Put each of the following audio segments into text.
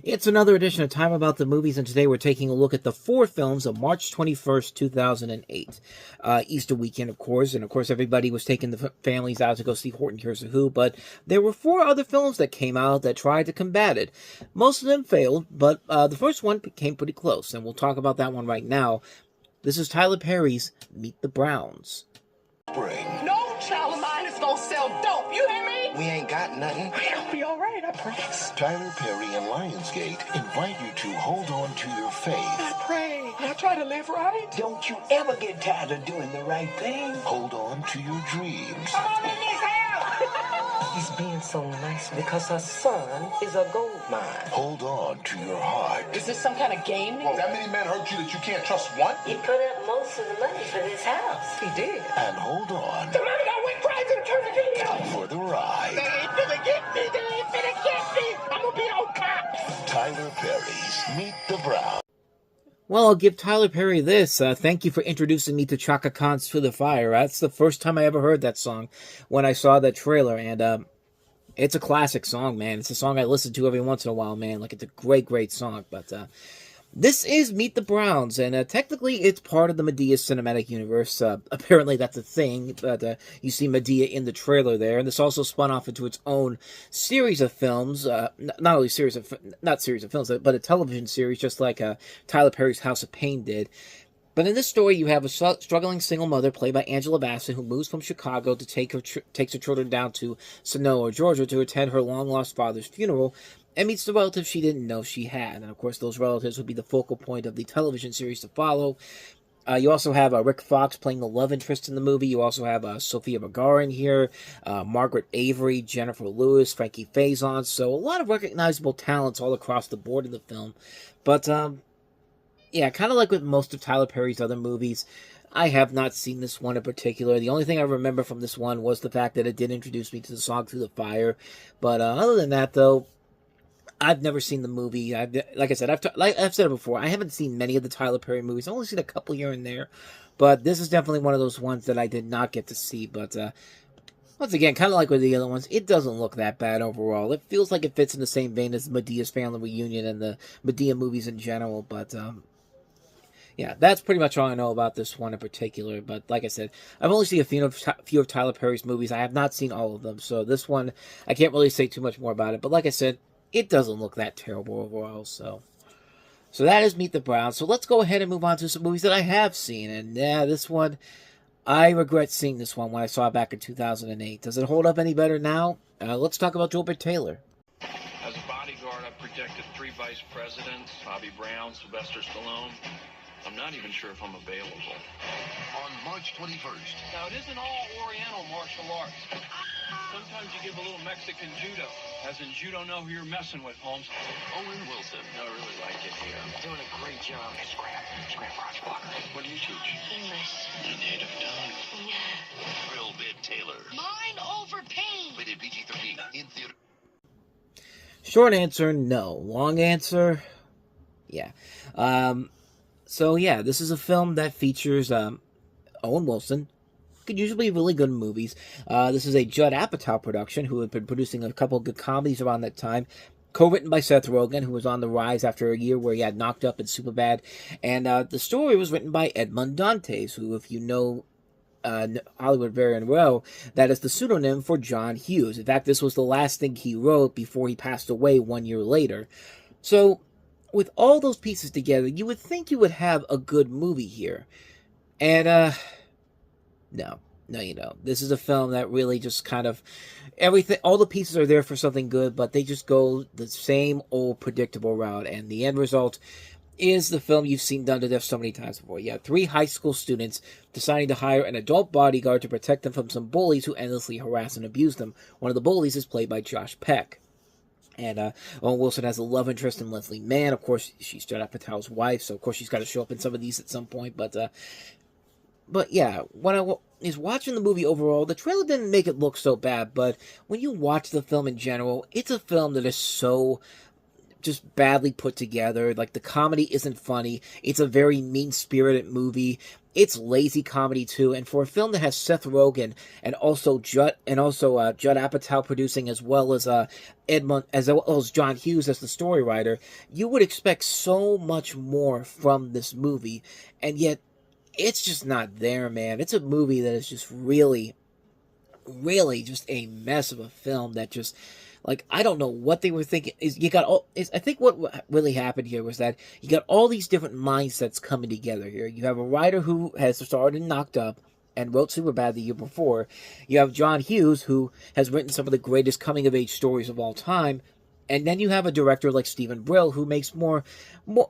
It's another edition of Time About the Movies, and today we're taking a look at the 4 films of March 21st, 2008. Easter weekend, of course, and of course everybody was taking the families out to go see Horton Hears a Who, but there were 4 other films that came out that tried to combat it. Most of them failed, but the first one came pretty close, and we'll talk about that one right now. This is Tyler Perry's Meet the Browns. No child of mine is gonna sell dope, you hear me? We ain't got nothing. It'll be alright, I promise. Tyler Perry and Lionsgate invite you to hold on to your faith. I pray. I try to live right. Don't you ever get tired of doing the right thing. Hold on to your dreams. Come on in this house! He's being so nice because her son is a gold mine. Hold on to your heart. Is this some kind of game? Well, that many men hurt you that you can't trust one? He put up most of the money for this house. He did. And hold on The money I went crazy and turned the video! for the ride. They ain't finna get me! They ain't finna get me! I'm gonna be on cops! Tyler Perry's Meet the Browns. Well, I'll give Tyler Perry this. Thank you for introducing me to Chaka Khan's To the Fire. That's the first time I ever heard that song when I saw that trailer, and it's a classic song, man. It's a song I listen to every once in a while, man. Like, it's a great, great song, but this is Meet the Browns, and technically it's part of the Madea cinematic universe. Apparently that's a thing, but you see Madea in the trailer there, and this also spun off into its own series of films, not series of films, but a television series, just like Tyler Perry's House of Pain did. But in this story, you have a struggling single mother played by Angela Bassett who moves from Chicago to takes her children down to Sonoma, Georgia to attend her long-lost father's funeral, and meets the relatives she didn't know she had. And of course, those relatives would be the focal point of the television series to follow. You also have Rick Fox playing the love interest in the movie. You also have Sofia Vergara in here, Margaret Avery, Jennifer Lewis, Frankie Faison. So a lot of recognizable talents all across the board in the film. But yeah, kind of like with most of Tyler Perry's other movies, I have not seen this one in particular. The only thing I remember from this one was the fact that it did introduce me to the song Through the Fire. But other than that, though, I've never seen the movie. Like I said, I've said it before, I haven't seen many of the Tyler Perry movies. I've only seen a couple here and there. But this is definitely one of those ones that I did not get to see. But once again, kind of like with the other ones, it doesn't look that bad overall. It feels like it fits in the same vein as Madea's Family Reunion and the Madea movies in general. But yeah, that's pretty much all I know about this one in particular. But like I said, I've only seen a few of Tyler Perry's movies. I have not seen all of them. So this one, I can't really say too much more about it. But like I said, it doesn't look that terrible overall. So that is Meet the Browns. So let's go ahead and move on to some movies that I have seen. And yeah, this one, I regret seeing this one when I saw it back in 2008. Does it hold up any better now? Let's talk about Drillbit Taylor. As a bodyguard, I've protected 3 vice presidents, Bobby Brown, Sylvester Stallone. I'm not even sure if I'm available. On March 21st. Now, it isn't all Oriental martial arts. Sometimes you give a little Mexican judo. As in, you don't know who you're messing with, Holmes. Owen Wilson. I really like it here. Doing a great job. Scram Rochblocker. What do you teach? English. Your native tongue. Drillbit Taylor. Mind over pain. Rated PG-13 in theater. Short answer, no. Long answer, yeah. So yeah, this is a film that features Owen Wilson. Could usually be really good in movies. This is a Judd Apatow production, who had been producing a couple of good comedies around that time. Co-written by Seth Rogen, who was on the rise after a year where he had Knocked Up and Superbad. And the story was written by Edmond Dantes, who, if you know Hollywood very well, that is the pseudonym for John Hughes. In fact, this was the last thing he wrote before he passed away 1 year later. So with all those pieces together, you would think you would have a good movie here. And, no, you don't. This is a film that really just kind of, everything, all the pieces are there for something good, but they just go the same old predictable route. And the end result is the film you've seen done to death so many times before. You have 3 high school students deciding to hire an adult bodyguard to protect them from some bullies who endlessly harass and abuse them. One of the bullies is played by Josh Peck. And Owen Wilson has a love interest in Leslie Mann. Of course, she's Judd Apatow's wife, so of course she's got to show up in some of these at some point. But yeah, when I was watching the movie overall, the trailer didn't make it look so bad. But when you watch the film in general, it's a film that is so just badly put together. Like, the comedy isn't funny. It's a very mean-spirited movie. It's lazy comedy too, and for a film that has Seth Rogen and also Judd Apatow producing, as well as John Hughes as the story writer, you would expect so much more from this movie, and yet it's just not there, man. It's a movie that is just really, really just a mess of a film that just, like, I don't know what they were thinking. I think what really happened here was that you got all these different mindsets coming together here. You have a writer who has started in Knocked Up and wrote Superbad the year before. You have John Hughes, who has written some of the greatest coming-of-age stories of all time. And then you have a director like Stephen Brill, who makes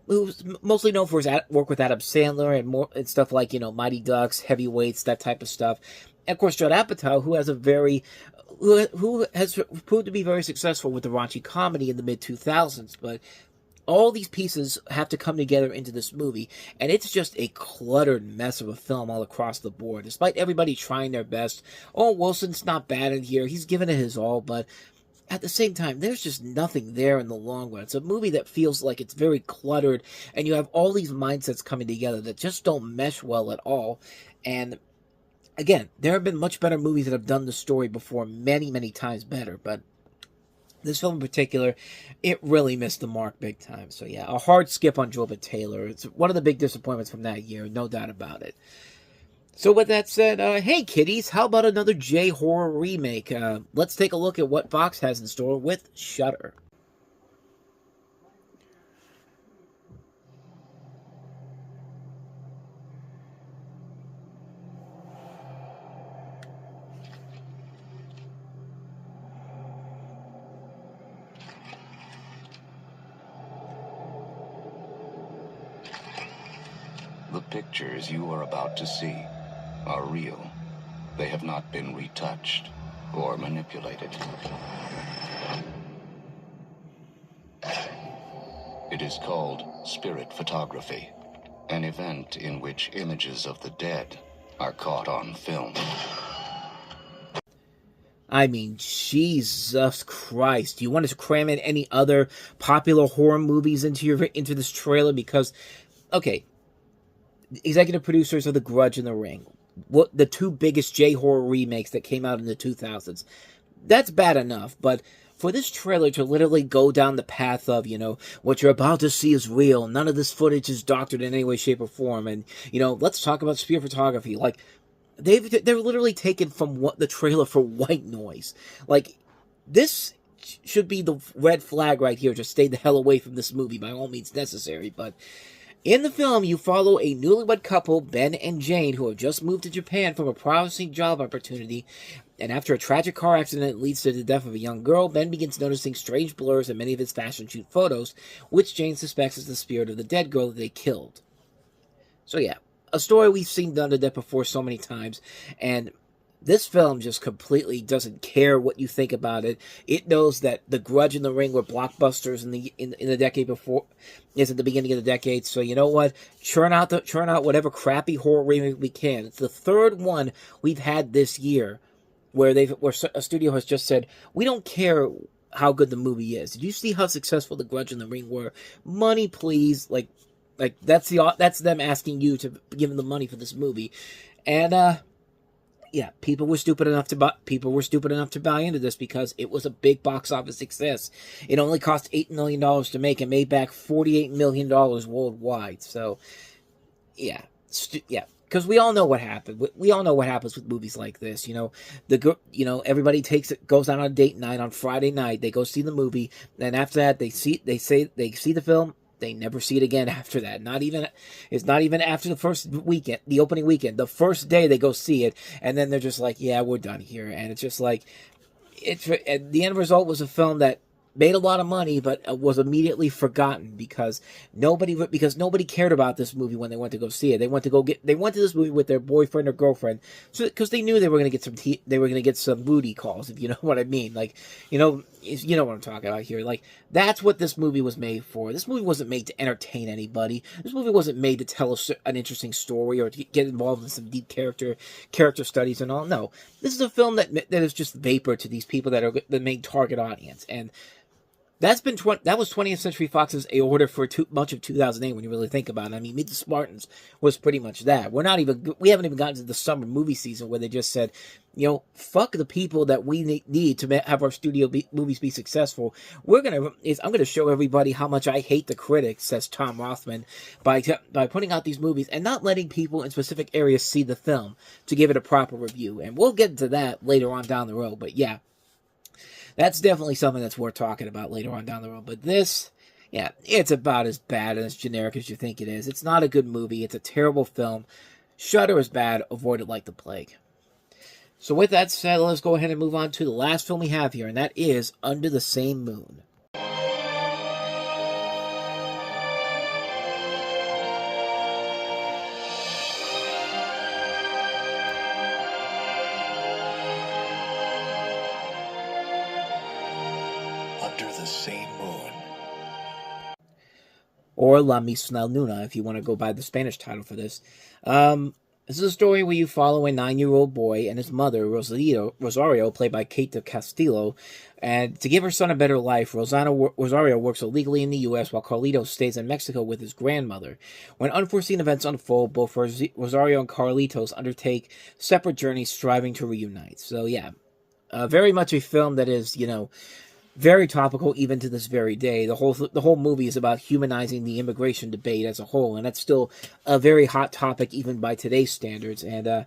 who's mostly known for his work with Adam Sandler and stuff like, Mighty Ducks, Heavyweights, that type of stuff. And of course, Judd Apatow, who has proved to be very successful with the raunchy comedy in the mid-2000s. But all these pieces have to come together into this movie, and it's just a cluttered mess of a film all across the board. Despite everybody trying their best, Wilson's not bad in here. He's given it his all, but at the same time, there's just nothing there in the long run. It's a movie that feels like it's very cluttered, and you have all these mindsets coming together that just don't mesh well at all. And again, there have been much better movies that have done the story before, many, many times better, but this film in particular, it really missed the mark big time. So yeah, a hard skip on Drillbit Taylor. It's one of the big disappointments from that year, no doubt about it. So with that said, hey kiddies, how about another J-horror remake? Let's take a look at what Fox has in store with Shudder. The pictures you are about to see are real. They have not been retouched or manipulated. It is called spirit photography, an event in which images of the dead are caught on film. I mean, Jesus Christ. Do you want to cram in any other popular horror movies into this trailer? Because, okay, executive producers of The Grudge and The Ring, the two biggest J-horror remakes that came out in the 2000s. That's bad enough, but for this trailer to literally go down the path of, what you're about to see is real, none of this footage is doctored in any way, shape, or form, and, let's talk about spirit photography. Like, they're literally taken from the trailer for White Noise. Like, this should be the red flag right here. Just stay the hell away from this movie by all means necessary, but in the film, you follow a newlywed couple, Ben and Jane, who have just moved to Japan from a promising job opportunity, and after a tragic car accident that leads to the death of a young girl, Ben begins noticing strange blurs in many of his fashion shoot photos, which Jane suspects is the spirit of the dead girl that they killed. So yeah, a story we've seen done to death before so many times, and this film just completely doesn't care what you think about it. It knows that The Grudge and The Ring were blockbusters in the decade before, is at the beginning of the decade. So you know what? Churn out whatever crappy horror remake we can. It's the third one we've had this year where a studio has just said, we don't care how good the movie is. Did you see how successful The Grudge and The Ring were? Money, please. Like that's them asking you to give them the money for this movie, and yeah, people were stupid enough to buy into this because it was a big box office success. It only cost $8 million to make and made back $48 million worldwide. So, yeah, because we all know what happened. We all know what happens with movies like this. Everybody goes out on a date night on Friday night. They go see the movie, and after that, they see the film. They never see it again after that. It's not even after the first weekend, the opening weekend. The first day they go see it, and then they're just like, yeah, we're done here. And it's just like, the end result was a film that made a lot of money, but was immediately forgotten because nobody cared about this movie when they went to go see it. They went to this movie with their boyfriend or girlfriend, because they knew they were going to get some booty calls, if you know what I mean. Like, you know what I'm talking about here. Like, that's what this movie was made for. This movie wasn't made to entertain anybody. This movie wasn't made to tell an interesting story or to get involved in some deep character studies and all. No, this is a film that is just vapor to these people that are the main target audience. And that was 20th Century Fox's aorta for much of 2008 when you really think about it. I mean, Meet the Spartans was pretty much that. We haven't even gotten to the summer movie season where they just said, fuck the people that we need to have our movies be successful. I'm gonna show everybody how much I hate the critics, says Tom Rothman, by putting out these movies and not letting people in specific areas see the film to give it a proper review. And we'll get into that later on down the road. But yeah. That's definitely something that's worth talking about later on down the road. But this, yeah, it's about as bad and as generic as you think it is. It's not a good movie. It's a terrible film. Shudder is bad. Avoid it like the plague. So with that said, let's go ahead and move on to the last film we have here, and that is Under the Same Moon. Under the Same Moon. Or La Misma Luna, if you want to go by the Spanish title for this. This is a story where you follow a 9-year-old boy and his mother, Rosario, played by Kate del Castillo, and to give her son a better life, Rosario works illegally in the U.S. while Carlito stays in Mexico with his grandmother. When unforeseen events unfold, both Rosario and Carlitos undertake separate journeys striving to reunite. So yeah, very much a film that is, very topical even to this very day. The whole movie is about humanizing the immigration debate as a whole, and that's still a very hot topic even by today's standards. And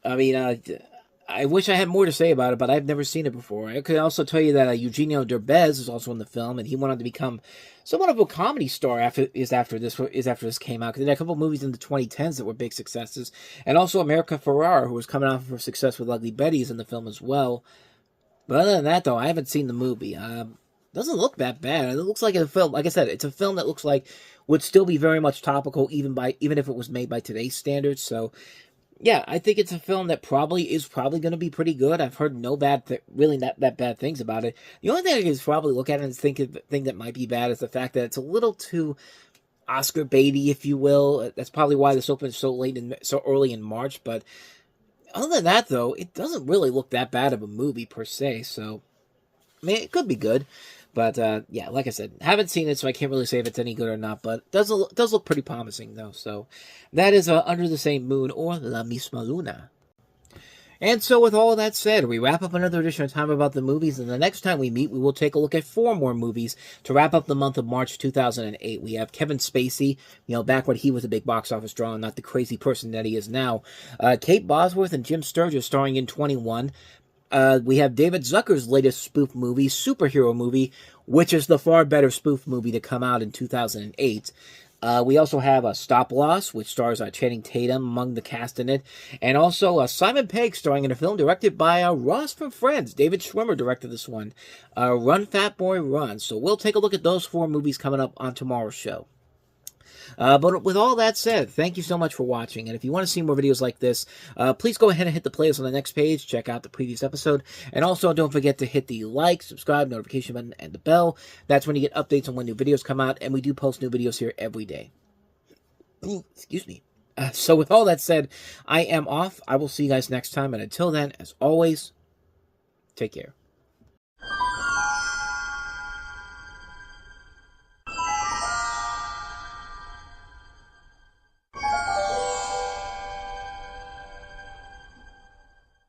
I wish I had more to say about it, but I've never seen it before. I could also tell you that Eugenio Derbez is also in the film, and he went on to become somewhat of a comedy star after this came out. Because he had a couple of movies in the 2010s that were big successes, and also America Ferrera, who was coming out for success with Ugly Betty, is in the film as well. But other than that, though, I haven't seen the movie. Doesn't look that bad. It looks like a film. Like I said, it's a film that looks like would still be very much topical, even if it was made by today's standards. So, yeah, I think it's a film that probably going to be pretty good. I've heard no really not that bad things about it. The only thing I can probably look at and think that might be bad is the fact that it's a little too Oscar baity, if you will. That's probably why this opened so early in March, but. Other than that, though, it doesn't really look that bad of a movie, per se, so, I mean, it could be good, but, yeah, like I said, haven't seen it, so I can't really say if it's any good or not, but it does look pretty promising, though, so, that is, Under the Same Moon, or La Misma Luna. And so, with all that said, we wrap up another edition of Time About the Movies, and the next time we meet, we will take a look at 4 more movies to wrap up the month of March 2008. We have Kevin Spacey, back when he was a big box office draw, and not the crazy person that he is now. Kate Bosworth and Jim Sturgis starring in 21. We have David Zucker's latest spoof movie, superhero movie, which is the far better spoof movie to come out in 2008. We also have Stop Loss, which stars Channing Tatum among the cast in it. And also Simon Pegg starring in a film directed by Ross from Friends. David Schwimmer directed this one. Run, Fat Boy, Run. So we'll take a look at those 4 movies coming up on tomorrow's show. But with all that said, thank you so much for watching. And if you want to see more videos like this, please go ahead and hit the playlist on the next page. Check out the previous episode. And also, don't forget to hit the like, subscribe, notification button, and the bell. That's when you get updates on when new videos come out. And we do post new videos here every day. Ooh, excuse me. So with all that said, I am off. I will see you guys next time. And until then, as always, take care.